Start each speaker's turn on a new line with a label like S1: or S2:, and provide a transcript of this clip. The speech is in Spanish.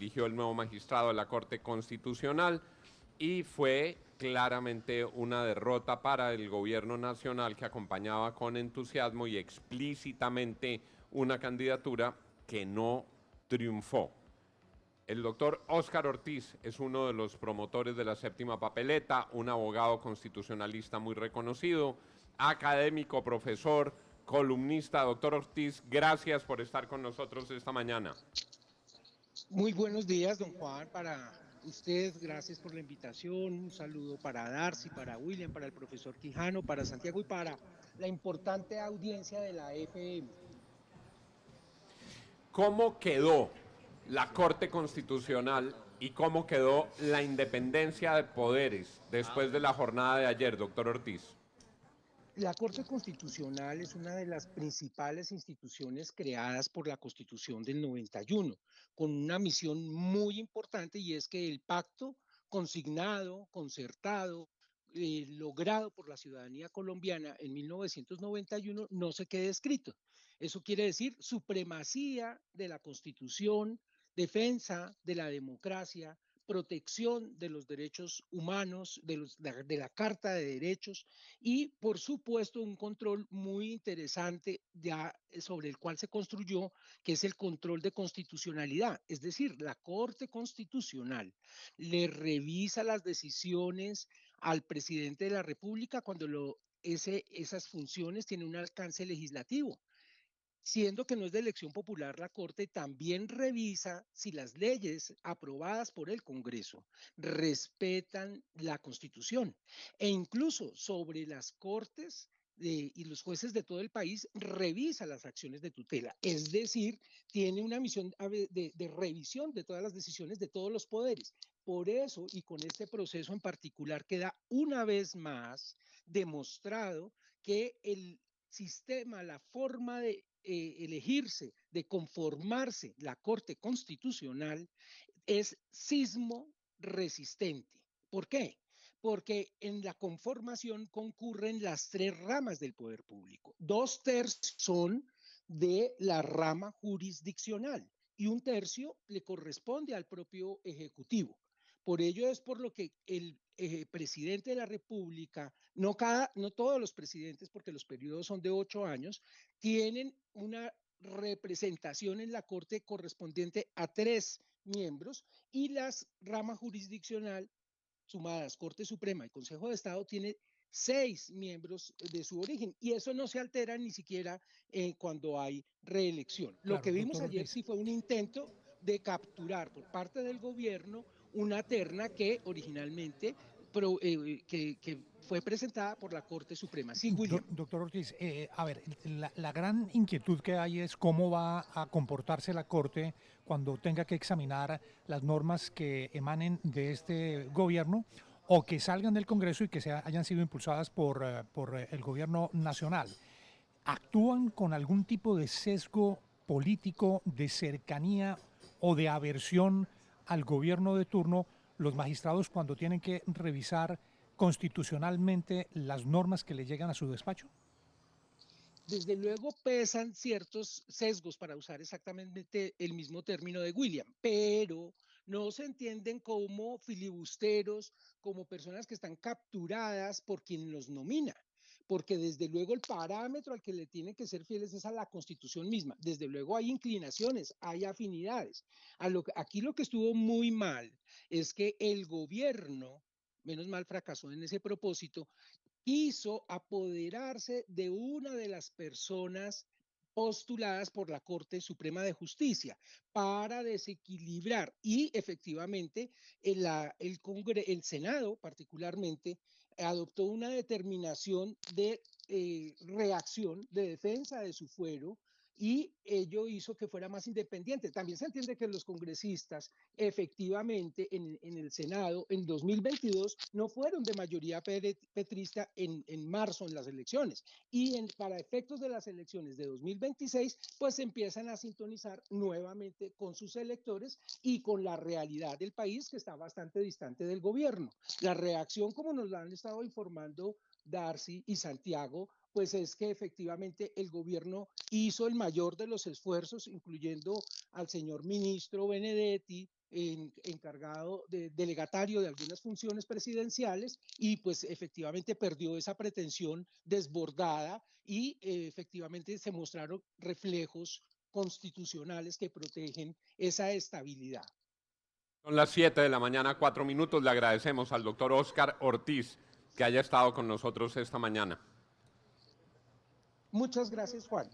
S1: eligió el nuevo magistrado de la Corte Constitucional y fue claramente una derrota para el gobierno nacional que acompañaba con entusiasmo y explícitamente una candidatura que no triunfó. El doctor Óscar Ortiz es uno de los promotores de la séptima papeleta, un abogado constitucionalista muy reconocido, académico, profesor, columnista. Doctor Ortiz, gracias por estar con nosotros esta mañana.
S2: Muy buenos días, don Juan, para usted, gracias por la invitación, un saludo para Darcy, para William, para el profesor Quijano, para Santiago y para la importante audiencia de la FM.
S1: ¿Cómo quedó la Corte Constitucional y cómo quedó la independencia de poderes después de la jornada de ayer, doctor Ortiz?
S2: La Corte Constitucional es una de las principales instituciones creadas por la Constitución del 91, con una misión muy importante y es que el pacto consignado, concertado, logrado por la ciudadanía colombiana en 1991 no se quede escrito. Eso quiere decir supremacía de la Constitución, defensa de la democracia, protección de los derechos humanos, de la Carta de Derechos y, por supuesto, un control muy interesante ya sobre el cual se construyó, que es el control de constitucionalidad. Es decir, la Corte Constitucional le revisa las decisiones al presidente de la República cuando esas funciones tienen un alcance legislativo, siendo que no es de elección popular. La Corte también revisa si las leyes aprobadas por el Congreso respetan la Constitución, e incluso sobre las Cortes y los jueces de todo el país revisa las acciones de tutela, es decir, tiene una misión de revisión de todas las decisiones de todos los poderes. Por eso, y con este proceso en particular, queda una vez más demostrado que el sistema, la forma de elegirse, de conformarse la Corte Constitucional es sismo resistente. ¿Por qué? Porque en la conformación concurren las tres ramas del poder público. 2/3 son de la rama jurisdiccional y 1/3 le corresponde al propio Ejecutivo. Por ello es por lo que el presidente de la República, no todos los presidentes, porque los periodos son de 8 años, tienen una representación en la Corte correspondiente a 3 miembros, y las ramas jurisdiccional sumadas Corte Suprema y Consejo de Estado tiene 6 miembros de su origen, y eso no se altera ni siquiera cuando hay reelección. Lo
S3: Claro,
S2: que vimos
S3: doctor
S2: ayer
S3: Ortiz.
S2: sí fue un intento de capturar por parte del gobierno una terna que originalmente que fue presentada por la Corte Suprema. Sí, William.
S3: Doctor Ortiz, a ver, la gran inquietud que hay es cómo va a comportarse la Corte cuando tenga que examinar las normas que emanen de este gobierno o que salgan del Congreso y que hayan sido impulsadas por el gobierno nacional. ¿Actúan con algún tipo de sesgo político, de cercanía o de aversión al gobierno de turno los magistrados cuando tienen que revisar constitucionalmente las normas que le llegan a su despacho?
S2: Desde luego pesan ciertos sesgos, para usar exactamente el mismo término de William, pero no se entienden como filibusteros, como personas que están capturadas por quien los nomina, porque desde luego el parámetro al que le tienen que ser fieles es a la Constitución misma. Desde luego hay inclinaciones, hay afinidades. Aquí lo que estuvo muy mal es que el gobierno, menos mal fracasó en ese propósito, quiso apoderarse de una de las personas postuladas por la Corte Suprema de Justicia para desequilibrar, y efectivamente el Senado particularmente adoptó una determinación de reacción, de defensa de su fuero, y ello hizo que fuera más independiente. También se entiende que los congresistas efectivamente en el Senado en 2022 no fueron de mayoría petrista en marzo en las elecciones, y para efectos de las elecciones de 2026 pues se empiezan a sintonizar nuevamente con sus electores y con la realidad del país, que está bastante distante del gobierno. La reacción, como nos la han estado informando Darcy y Santiago, pues es que efectivamente el gobierno hizo el mayor de los esfuerzos, incluyendo al señor ministro Benedetti, encargado de delegatario de algunas funciones presidenciales y pues efectivamente perdió esa pretensión desbordada y efectivamente se mostraron reflejos constitucionales que protegen esa estabilidad.
S1: Son las 7 de la mañana, 4 minutos. Le agradecemos al doctor Óscar Ortiz que haya estado con nosotros esta mañana.
S2: Muchas gracias, Juan.